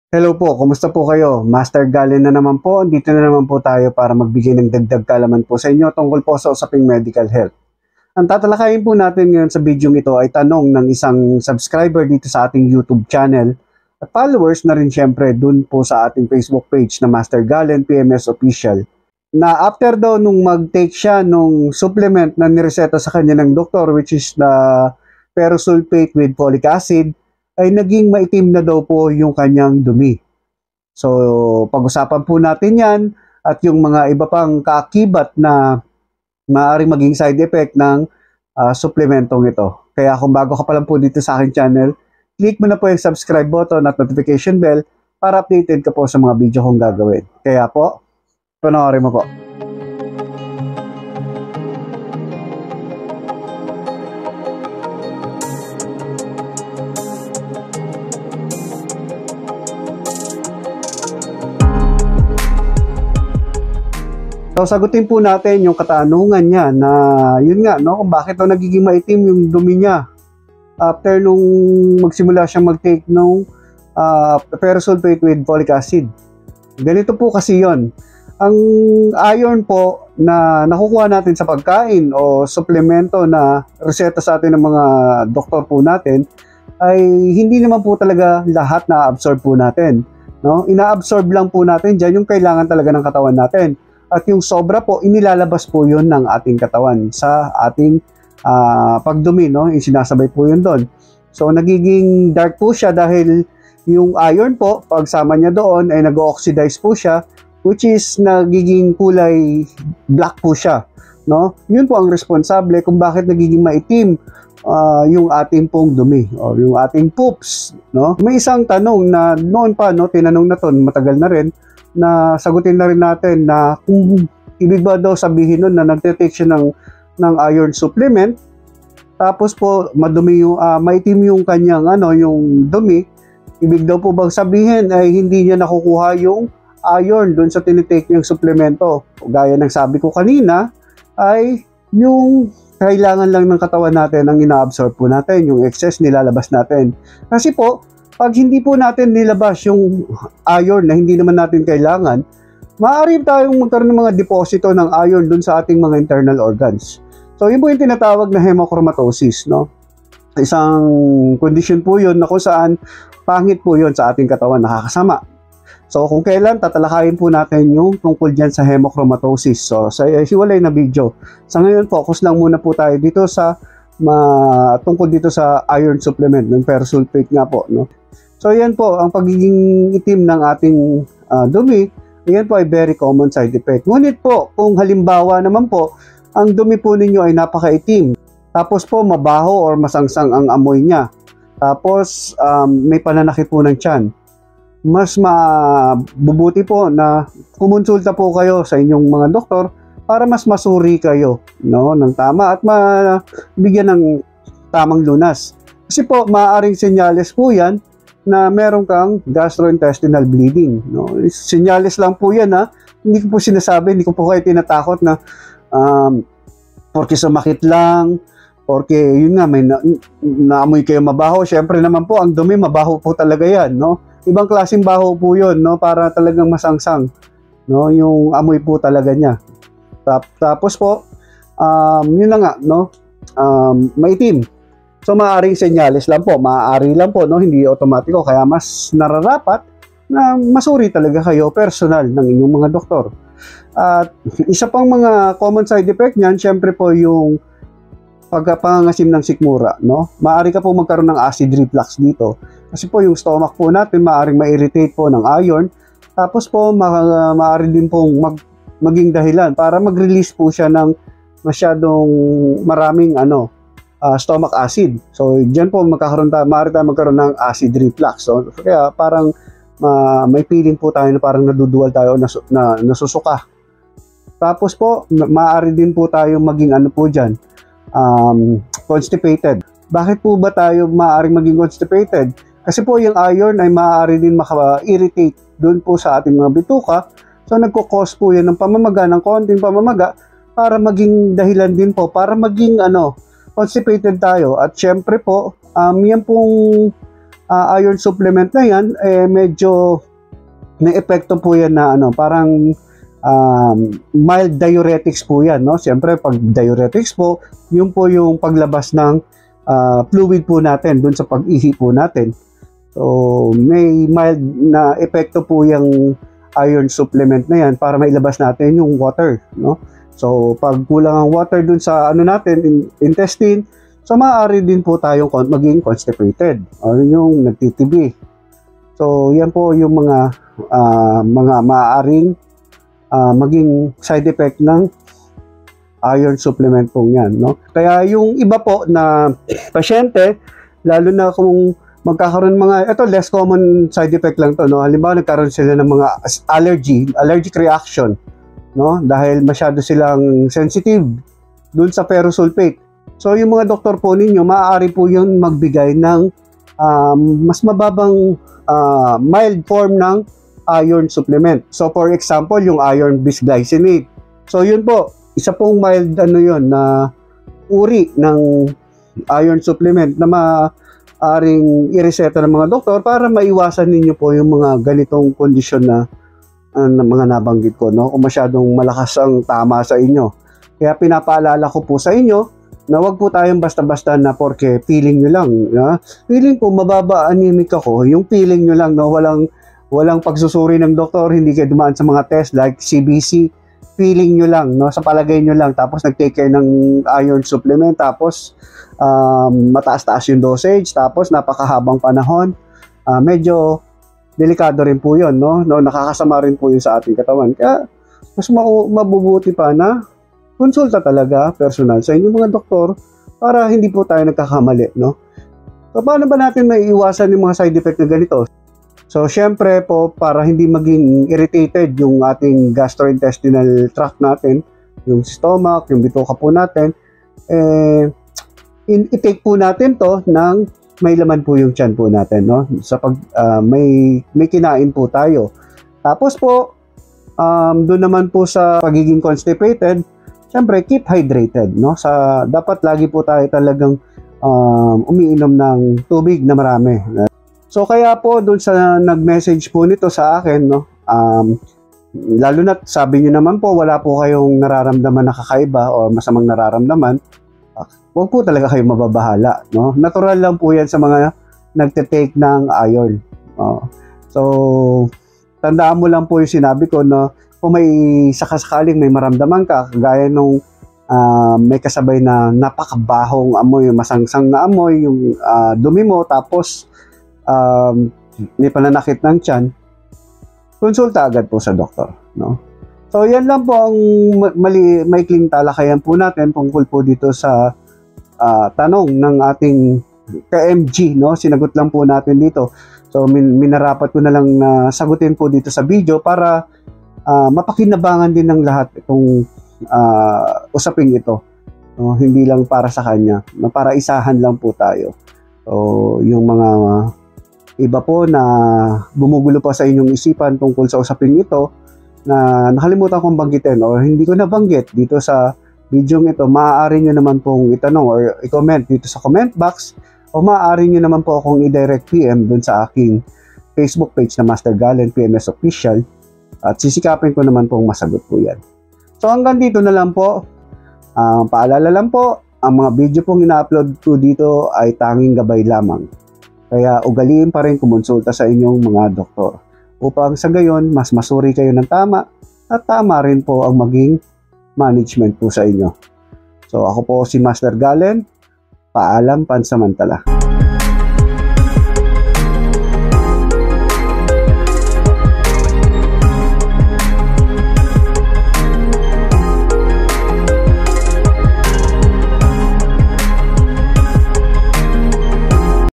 Hello po, kumusta po kayo? Master Galen na naman po. Dito na naman po tayo para magbigay ng dagdag kaalaman po sa inyo tungkol po sa usaping medical health. Ang tatalakayin po natin ngayon sa video ito ay tanong ng isang subscriber dito sa ating YouTube channel at followers na rin syempre dun po sa ating Facebook page na Master Galen PMS Official. Na after daw nung mag-take siya nung supplement na nireseta sa kanya ng doktor, which is the Perosulfate with folic acid, ay naging maitim na daw po yung kanyang dumi. So, pag-usapan po natin yan at yung mga iba pang kaakibat na maaaring maging side effect ng suplementong ito. Kaya kung bago ka pa lang po dito sa aking channel, click mo na po yung subscribe button at notification bell para updated ka po sa mga video kong gagawin. Kaya po, panoorin mo po. So, sagutin po natin yung katanungan niya na yun nga, no, kung bakit daw nagiging maitim yung dumi niya after nung magsimula siyang mag-take nung Perosulfate with folic acid. Ganito po kasi yon. Ang iron po na nakukuha natin sa pagkain o suplemento na reseta sa atin ng mga doktor po natin ay hindi naman po talaga lahat na-absorb po natin. No? Ina-absorb lang po natin dyan yung kailangan talaga ng katawan natin. At yung sobra po, inilalabas po yun ng ating katawan sa ating pagdumi, no? Yung sinasabay po yun doon. So, nagiging dark po siya dahil yung iron po, pagsama niya doon, ay nag-oxidize po siya, which is nagiging kulay black po siya, no? Yun po ang responsable kung bakit nagiging maitim yung ating pong dumi o yung ating poops, no? May isang tanong na noon pa, no, tinanong na to, matagal na rin, na sagutin na rin natin na kung ibig ba daw sabihin nun na nagte-take siya ng iron supplement, tapos po madumi yung maitim yung kanyang yung dumi, ibig daw po bang sabihin ay hindi niya nakukuha yung iron doon sa tinitake niyang suplemento. Gaya ng sabi ko kanina, ay yung kailangan lang ng katawan natin ang ina-absorb po natin, yung excess nilalabas natin. Kasi po, pag hindi po natin nilabas yung iron na hindi naman natin kailangan, maaari tayong magkaroon ng mga deposito ng iron dun sa ating mga internal organs. So, yun po yung tinatawag na hemochromatosis, no? Isang condition po yun na kung saan pangit po yun sa ating katawan, nakakasama. So, kung kailan, tatalakayin po natin yung tungkol dyan sa hemochromatosis. So, sa hiwalay na video. Sa ngayon, focus lang muna po tayo dito sa tungkol dito sa iron supplement ng Perosulfate nga po, no? So, yan po, ang pagiging itim ng ating dumi, yan po ay very common side effect. Ngunit po, kung halimbawa naman po, ang dumi po ninyo ay napakaitim, tapos po mabaho or masangsang ang amoy niya, tapos may pananakit po ng tiyan, mas mabubuti po na kumonsulta po kayo sa inyong mga doktor para mas masuri kayo, no, ng tama at mabigyan ng tamang lunas. Kasi po, maaaring senyales po yan na meron kang gastrointestinal bleeding, no? Senyales lang po yan, ha. Hindi ko po sinasabi, hindi ko po kayo tinatakot na porque sumakit lang, porque yun nga, may naamoy kayo mabaho. Syempre naman po, ang dumi, mabaho po talaga yan, no? Ibang klaseng baho po yun, no? Para talagang masangsang, no? Yung amoy po talaga niya. Tapos po, yun na nga, no? Maitim. So, maaaring senyales lang po, maaari lang po, no? Hindi otomatiko, kaya mas nararapat na masuri talaga kayo personal ng inyong mga doktor. At isa pang mga common side effect niyan, syempre po yung pagpangangasim ng sikmura, no? Maaari ka po magkaroon ng acid reflux dito. Kasi po yung stomach po natin, maaaring ma-irritate po ng iron. Tapos po, maaari din pong maging dahilan para mag-release po siya ng masyadong maraming stomach acid. So, diyan po maaari tayo magkaroon ng acid reflux. So, kaya parang may feeling po tayo na parang naduduwal tayo na nasusuka. Tapos po, maaari din po tayo maging po diyan, constipated. Bakit po ba tayo maaaring maging constipated? Kasi po yung iron ay maaari din maka-irritate doon po sa ating mga bituka. So, nagko-cause po yan ng pamamaga, ng konting pamamaga para maging dahilan din po, para maging constipated tayo. At syempre po, yan pong iron supplement na yan, medyo may epekto po yan na parang mild diuretics po yan, no? Siyempre, pag diuretics po, yun po yung paglabas ng fluid po natin dun sa pag-ihi po natin. So, may mild na epekto po yung iron supplement na yan para mailabas natin yung water, no? So, pag kulang ang water dun sa natin, intestine, so maaari din po tayong maging constipated o yung nagtitibi. So, yan po yung mga maaaring maging side effect ng iron supplement po yan, no? Kaya yung iba po na pasyente, lalo na kung magkakaroon ito less common side effect lang to, no? Halimbawa nagkaroon sila ng mga allergic reaction, no? Dahil masyado silang sensitive dun sa ferrous sulfate. So yung mga doktor po ninyo, maaari po yun magbigay ng mas mababang mild form ng iron supplement. So for example, yung iron bisglycinate. So yun po, isa pong mild na uri ng iron supplement na maaaring ireseta ng mga doktor para maiwasan ninyo po yung mga ganitong kondisyon na mga nabanggit ko, no? Kung masyadong malakas ang tama sa inyo. Kaya pinapaalala ko po sa inyo na wag po tayong basta-basta na porke feeling nyo lang. Feeling ko mababa anemic ako, yung feeling nyo lang, no? Walang pagsusuri ng doktor, hindi kayo dumaan sa mga test like CBC, feeling nyo lang, no? Sa palagay nyo lang, tapos nag-take kayo ng iron supplement, tapos mataas-taas yung dosage, tapos napakahabang panahon, medyo delikado rin po yun, no? Nakakasama rin po yun sa ating katawan. Kaya mas mabubuti pa na konsulta talaga personal sa inyong mga doktor para hindi po tayo nagkakamali, no? So, paano ba natin maiiwasan yung mga side effect na ganito? So, syempre po, para hindi maging irritated yung ating gastrointestinal tract natin, yung stomach, yung bituka po natin, i-take po natin to ng may laman po yung tiyan po natin, no? Sa may kinain po tayo. Tapos po, doon naman po sa pagiging constipated, syempre, keep hydrated, no? Dapat lagi po tayo talagang umiinom ng tubig na marami. So kaya po doon sa nag-message po nito sa akin, no, lalo na sabi niyo naman po wala po kayong nararamdaman na kakaiba o masamang nararamdaman, huwag po talaga kayong mababahala, no? Natural lang po yan sa mga nagte-take ng iron. So tandaan mo lang po yung sinabi ko, no, kung may sakasakaling may maramdaman ka, kagaya nung may kasabay na napakabahong amoy, masangsang na amoy, yung dumi mo, tapos may pananakit ng tiyan, konsulta agad po sa doktor, no? So yan lang po ang maikling talakayan po natin tungkol po dito sa tanong ng ating ka-MG, no? Sinagot lang po natin dito. So minarapat ko na lang na sagutin po dito sa video para mapakinabangan din ng lahat itong usaping ito, no? Hindi lang para sa kanya, para isahan lang po tayo. So yung mga iba po na gumugulo pa sa inyong isipan tungkol sa usaping ito na nakalimutan kong banggitin o hindi ko nabanggit dito sa video ito, maaari nyo naman pong itanong or i-comment dito sa comment box, o maaari nyo naman po akong i-direct PM dun sa aking Facebook page na Master Galen PMS Official, at sisikapin ko naman pong masagot po yan. So hanggang dito na lang po. Paalala lang po, ang mga video pong ina-upload ko dito ay tanging gabay lamang. Kaya ugaliin pa rin kumonsulta sa inyong mga doktor upang sa gayon mas masuri kayo ng tama at tama rin po ang maging management po sa inyo. So ako po si Master Galen, paalam pansamantala.